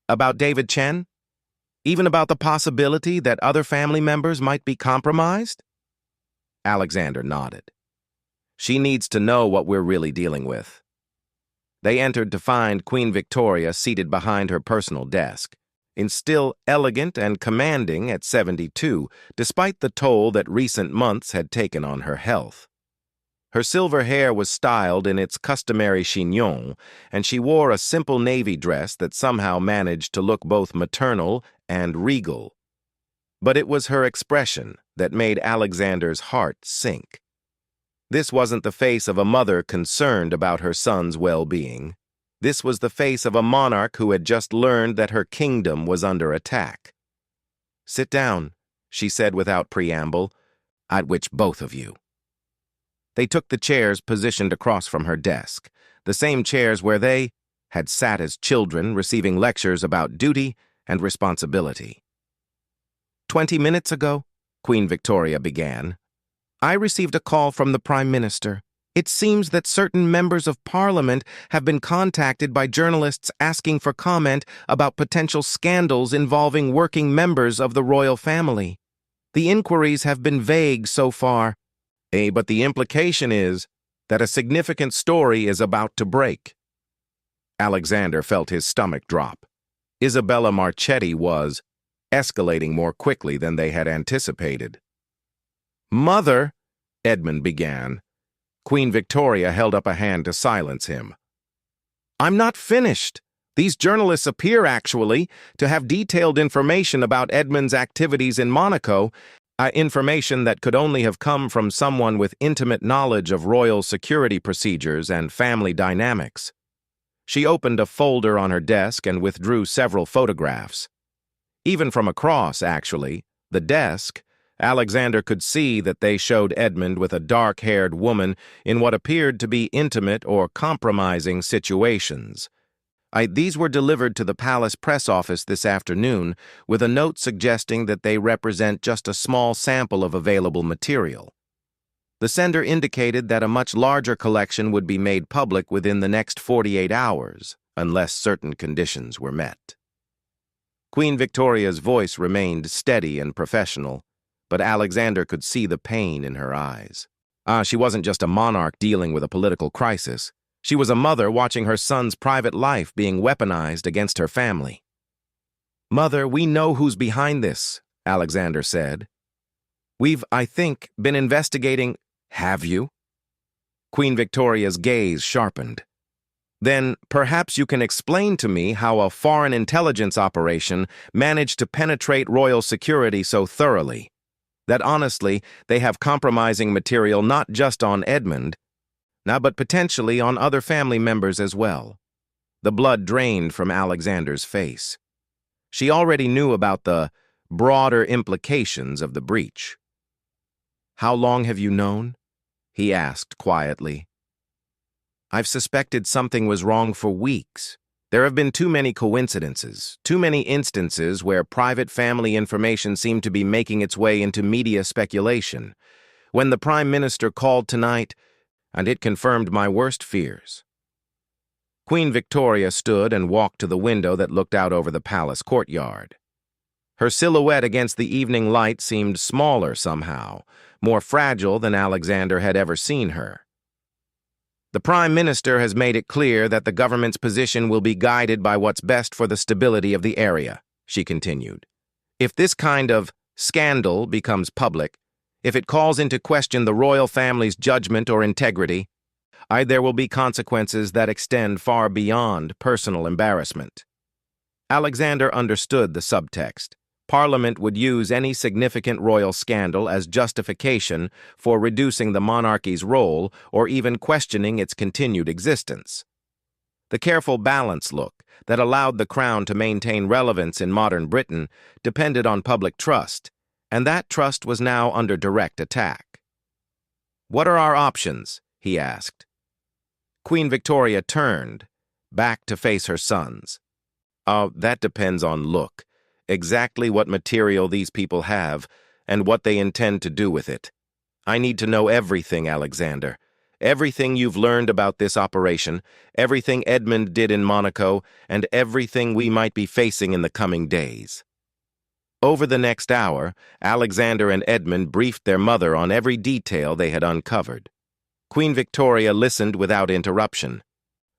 about David Chen? Even about the possibility that other family members might be compromised?" Alexander nodded. "She needs to know what we're really dealing with." They entered to find Queen Victoria seated behind her personal desk, in still elegant and commanding at 72, despite the toll that recent months had taken on her health. Her silver hair was styled in its customary chignon, and she wore a simple navy dress that somehow managed to look both maternal and regal. But it was her expression that made Alexander's heart sink. This wasn't the face of a mother concerned about her son's well-being. This was the face of a monarch who had just learned that her kingdom was under attack. "Sit down," she said without preamble, "at which both of you." They took the chairs positioned across from her desk, the same chairs where they had sat as children receiving lectures about duty and responsibility. 20 minutes ago, Queen Victoria began, I received a call from the Prime Minister, It seems that certain members of Parliament have been contacted by journalists asking for comment about potential scandals involving working members of the royal family. The inquiries have been vague so far, but the implication is that a significant story is about to break. Alexander felt his stomach drop. Isabella Marchetti was escalating more quickly than they had anticipated. "Mother," Edmund began. Queen Victoria held up a hand to silence him. "I'm not finished. These journalists appear, actually, to have detailed information about Edmund's activities in Monaco, information that could only have come from someone with intimate knowledge of royal security procedures and family dynamics." She opened a folder on her desk and withdrew several photographs. Even from across, actually, the desk, Alexander could see that they showed Edmund with a dark-haired woman in what appeared to be intimate or compromising situations. These were delivered to the palace press office this afternoon with a note suggesting that they represent just a small sample of available material. The sender indicated that a much larger collection would be made public within the next 48 hours, unless certain conditions were met. Queen Victoria's voice remained steady and professional, but Alexander could see the pain in her eyes. She wasn't just a monarch dealing with a political crisis. She was a mother watching her son's private life being weaponized against her family. "Mother, we know who's behind this," Alexander said. "We've, I think, been investigating—" "Have you?" Queen Victoria's gaze sharpened. "Then perhaps you can explain to me how a foreign intelligence operation managed to penetrate royal security so thoroughly that honestly they have compromising material not just on Edmund, but potentially on other family members as well." The blood drained from Alexander's face. She already knew about the broader implications of the breach. "How long have you known?" he asked quietly. "I've suspected something was wrong for weeks. There have been too many coincidences, too many instances where private family information seemed to be making its way into media speculation. When the Prime Minister called tonight, and it confirmed my worst fears." Queen Victoria stood and walked to the window that looked out over the palace courtyard. Her silhouette against the evening light seemed smaller somehow, more fragile than Alexander had ever seen her. "The Prime Minister has made it clear that the government's position will be guided by what's best for the stability of the area," she continued. "If this kind of scandal becomes public, if it calls into question the royal family's judgment or integrity, there will be consequences that extend far beyond personal embarrassment." Alexander understood the subtext. Parliament would use any significant royal scandal as justification for reducing the monarchy's role or even questioning its continued existence. The careful balance look that allowed the crown to maintain relevance in modern Britain depended on public trust, and that trust was now under direct attack. "What are our options?" he asked. Queen Victoria turned, back to face her sons. That depends on look. Exactly what material these people have, and what they intend to do with it. I need to know everything, Alexander. Everything you've learned about this operation, everything Edmund did in Monaco, and everything we might be facing in the coming days." Over the next hour, Alexander and Edmund briefed their mother on every detail they had uncovered. Queen Victoria listened without interruption,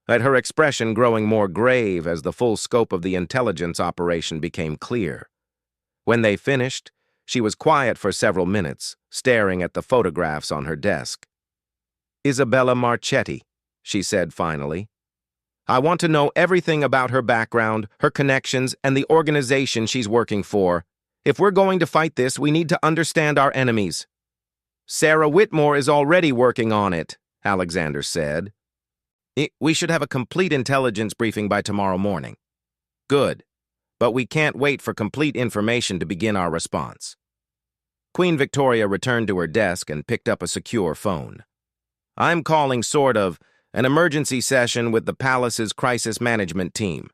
her expression growing more grave as the full scope of the intelligence operation became clear. When they finished, she was quiet for several minutes, staring at the photographs on her desk. "Isabella Marchetti," she said finally. "I want to know everything about her background, her connections, and the organization she's working for. If we're going to fight this, we need to understand our enemies." "Sarah Whitmore is already working on it," Alexander said. "We should have a complete intelligence briefing by tomorrow morning." "Good, but we can't wait for complete information to begin our response." Queen Victoria returned to her desk and picked up a secure phone. "I'm calling an emergency session with the palace's crisis management team.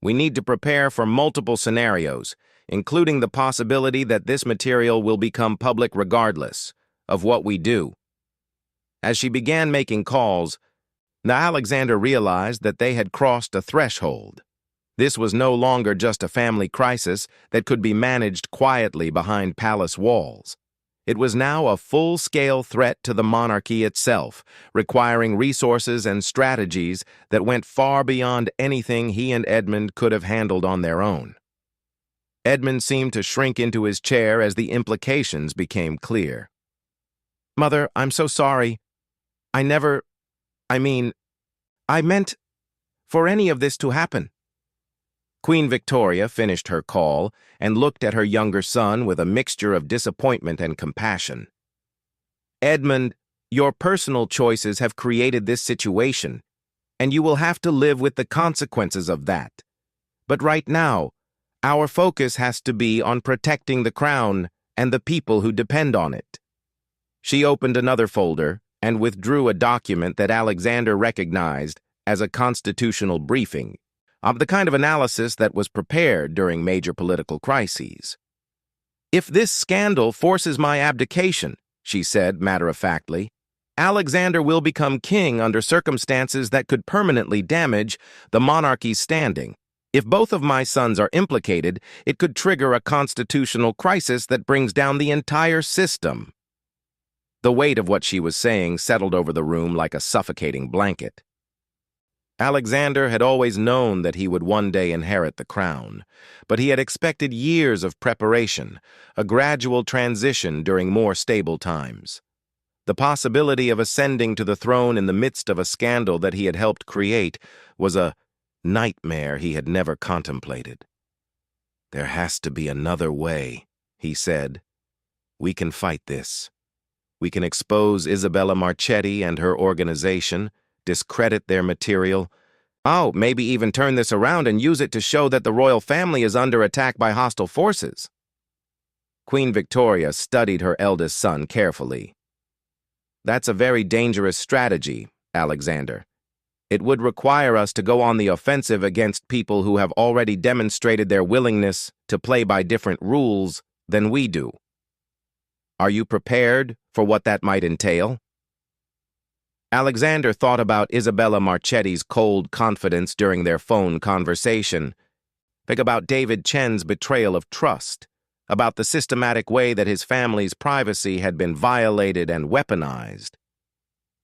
We need to prepare for multiple scenarios, including the possibility that this material will become public regardless of what we do." As she began making calls, Alexander realized that they had crossed a threshold. This was no longer just a family crisis that could be managed quietly behind palace walls. It was now a full-scale threat to the monarchy itself, requiring resources and strategies that went far beyond anything he and Edmund could have handled on their own. Edmund seemed to shrink into his chair as the implications became clear. "Mother, I'm so sorry. I meant for any of this to happen." Queen Victoria finished her call and looked at her younger son with a mixture of disappointment and compassion. "Edmund, your personal choices have created this situation, and you will have to live with the consequences of that. But right now, our focus has to be on protecting the crown and the people who depend on it." She opened another folder and withdrew a document that Alexander recognized as a constitutional briefing, of the kind of analysis that was prepared during major political crises. "If this scandal forces my abdication," she said matter-of-factly, "Alexander will become king under circumstances that could permanently damage the monarchy's standing. If both of my sons are implicated, it could trigger a constitutional crisis that brings down the entire system." The weight of what she was saying settled over the room like a suffocating blanket. Alexander had always known that he would one day inherit the crown, but he had expected years of preparation, a gradual transition during more stable times. The possibility of ascending to the throne in the midst of a scandal that he had helped create was a nightmare he had never contemplated. "There has to be another way," he said. "We can fight this. We can expose Isabella Marchetti and her organization, discredit their material, maybe even turn this around and use it to show that the royal family is under attack by hostile forces." Queen Victoria studied her eldest son carefully. "That's a very dangerous strategy, Alexander. It would require us to go on the offensive against people who have already demonstrated their willingness to play by different rules than we do. Are you prepared for what that might entail?" Alexander thought about Isabella Marchetti's cold confidence during their phone conversation, about David Chen's betrayal of trust, about the systematic way that his family's privacy had been violated and weaponized.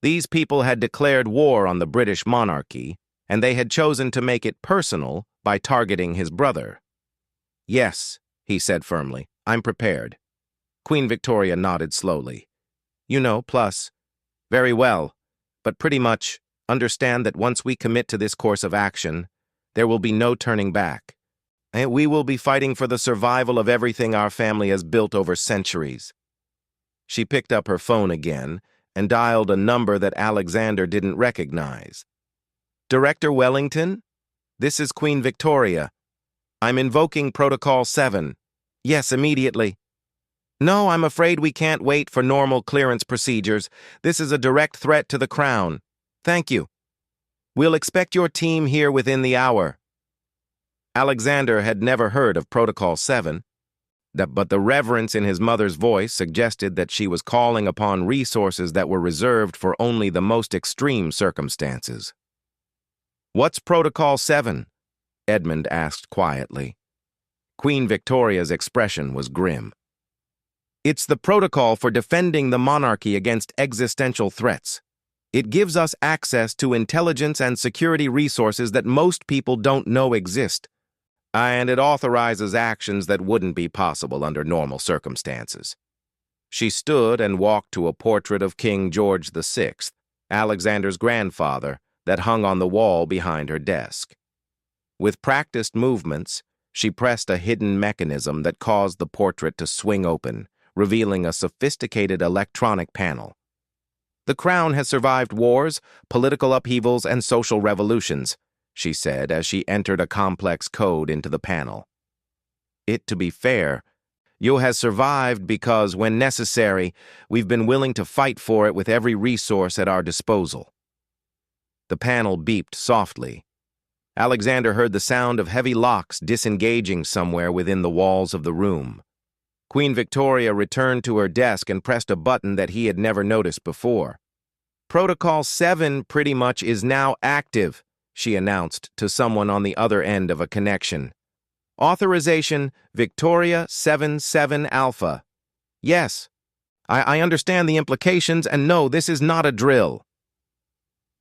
These people had declared war on the British monarchy, and they had chosen to make it personal by targeting his brother. "Yes," he said firmly, "I'm prepared." Queen Victoria nodded slowly. Plus, very well. But pretty much, understand that once we commit to this course of action, there will be no turning back. And we will be fighting for the survival of everything our family has built over centuries." She picked up her phone again and dialed a number that Alexander didn't recognize. "Director Wellington? This is Queen Victoria. I'm invoking Protocol 7. Yes, immediately." "No, I'm afraid we can't wait for normal clearance procedures. This is a direct threat to the crown. Thank you. We'll expect your team here within the hour." Alexander had never heard of Protocol 7, but the reverence in his mother's voice suggested that she was calling upon resources that were reserved for only the most extreme circumstances. "What's Protocol 7? Edmund asked quietly. Queen Victoria's expression was grim. "It's the protocol for defending the monarchy against existential threats. It gives us access to intelligence and security resources that most people don't know exist. And it authorizes actions that wouldn't be possible under normal circumstances." She stood and walked to a portrait of King George VI, Alexander's grandfather, that hung on the wall behind her desk. With practiced movements, she pressed a hidden mechanism that caused the portrait to swing open, revealing a sophisticated electronic panel. "The crown has survived wars, political upheavals, and social revolutions," she said as she entered a complex code into the panel. "To be fair, you has survived because, when necessary, we've been willing to fight for it with every resource at our disposal." The panel beeped softly. Alexander heard the sound of heavy locks disengaging somewhere within the walls of the room. Queen Victoria returned to her desk and pressed a button that he had never noticed before. Protocol 7 pretty much is now active, she announced to someone on the other end of a connection. Authorization Victoria 77 Alpha. Yes, I understand the implications, and no, this is not a drill.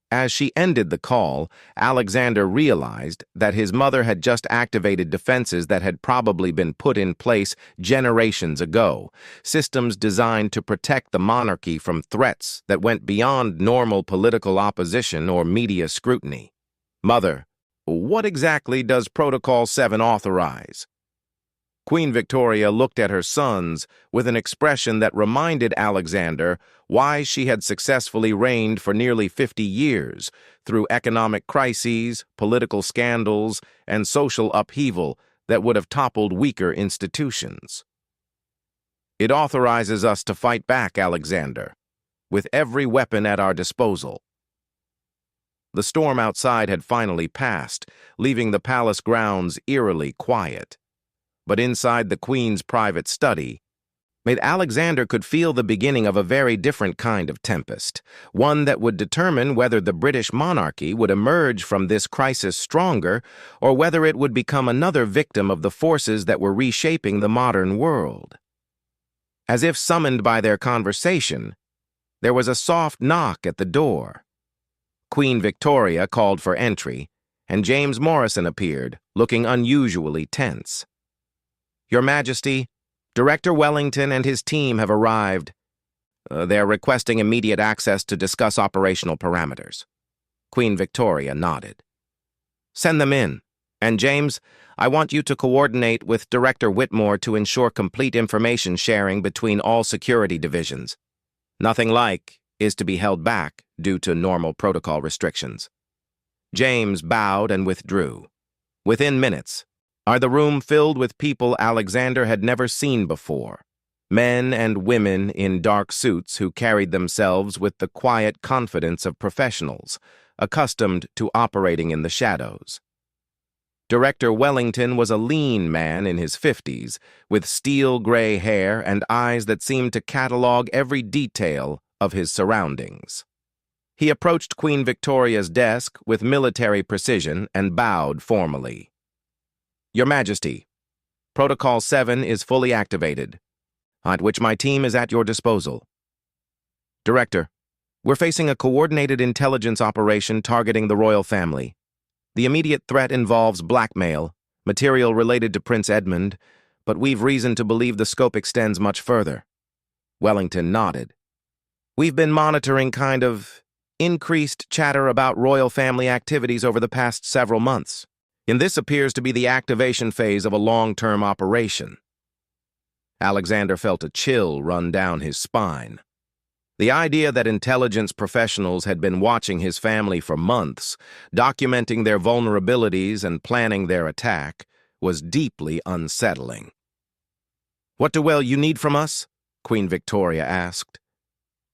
As she ended the call, Alexander realized that his mother had just activated defenses that had probably been put in place generations ago, systems designed to protect the monarchy from threats that went beyond normal political opposition or media scrutiny. Mother, what exactly does Protocol 7 authorize? Queen Victoria looked at her sons with an expression that reminded Alexander why she had successfully reigned for nearly 50 years through economic crises, political scandals, and social upheaval that would have toppled weaker institutions. It authorizes us to fight back, Alexander, with every weapon at our disposal. The storm outside had finally passed, leaving the palace grounds eerily quiet. But inside the Queen's private study, Alexander could feel the beginning of a very different kind of tempest, one that would determine whether the British monarchy would emerge from this crisis stronger or whether it would become another victim of the forces that were reshaping the modern world. As if summoned by their conversation, there was a soft knock at the door. Queen Victoria called for entry, and James Morrison appeared, looking unusually tense. Your Majesty, Director Wellington and his team have arrived. They're requesting immediate access to discuss operational parameters. Queen Victoria nodded. Send them in. And James, I want you to coordinate with Director Whitmore to ensure complete information sharing between all security divisions. Nothing is to be held back due to normal protocol restrictions. James bowed and withdrew. Within minutes, the room filled with people Alexander had never seen before, men and women in dark suits who carried themselves with the quiet confidence of professionals, accustomed to operating in the shadows. Director Wellington was a lean man in his 50s, with steel-gray hair and eyes that seemed to catalog every detail of his surroundings. He approached Queen Victoria's desk with military precision and bowed formally. Your Majesty, Protocol 7 is fully activated, at which my team is at your disposal. Director, we're facing a coordinated intelligence operation targeting the royal family. The immediate threat involves blackmail, material related to Prince Edmund, but we've reason to believe the scope extends much further. Wellington nodded. We've been monitoring increased chatter about royal family activities over the past several months. And this appears to be the activation phase of a long-term operation. Alexander felt a chill run down his spine. The idea that intelligence professionals had been watching his family for months, documenting their vulnerabilities and planning their attack, was deeply unsettling. What do you need from us? Queen Victoria asked.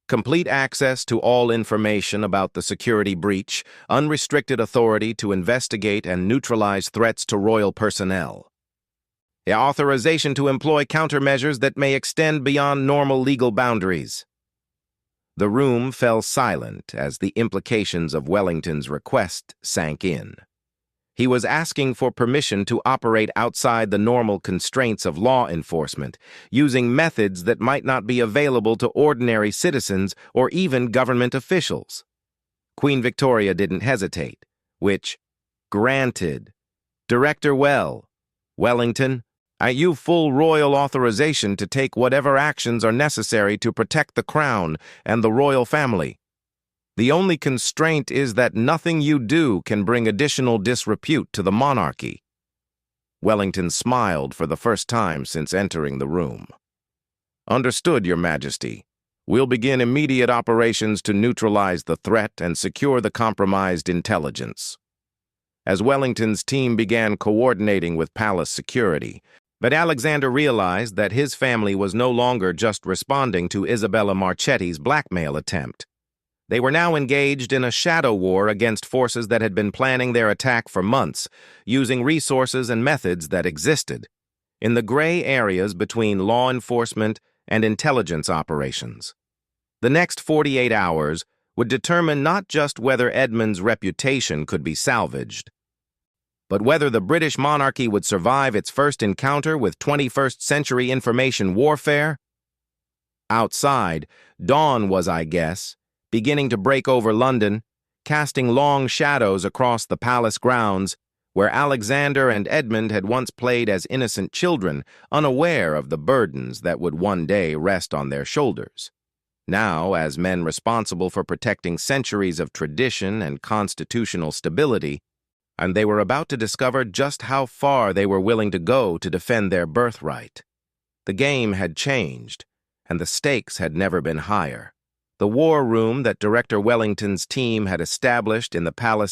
Complete access to all information about the security breach, unrestricted authority to investigate and neutralize threats to royal personnel. The authorization to employ countermeasures that may extend beyond normal legal boundaries. The room fell silent as the implications of Wellington's request sank in. He was asking for permission to operate outside the normal constraints of law enforcement, using methods that might not be available to ordinary citizens or even government officials. Queen Victoria didn't hesitate, which, granted. Director Wellington, you've full royal authorization to take whatever actions are necessary to protect the crown and the royal family. The only constraint is that nothing you do can bring additional disrepute to the monarchy. Wellington smiled for the first time since entering the room. Understood, Your Majesty. We'll begin immediate operations to neutralize the threat and secure the compromised intelligence. As Wellington's team began coordinating with palace security, but Alexander realized that his family was no longer just responding to Isabella Marchetti's blackmail attempt. They were now engaged in a shadow war against forces that had been planning their attack for months, using resources and methods that existed in the gray areas between law enforcement and intelligence operations. The next 48 hours would determine not just whether Edmund's reputation could be salvaged, but whether the British monarchy would survive its first encounter with 21st century information warfare. Outside, dawn was, I guess, beginning to break over London, casting long shadows across the palace grounds, where Alexander and Edmund had once played as innocent children, unaware of the burdens that would one day rest on their shoulders. Now, as men responsible for protecting centuries of tradition and constitutional stability, and they were about to discover just how far they were willing to go to defend their birthright. The game had changed, and the stakes had never been higher. The war room that Director Wellington's team had established in the palace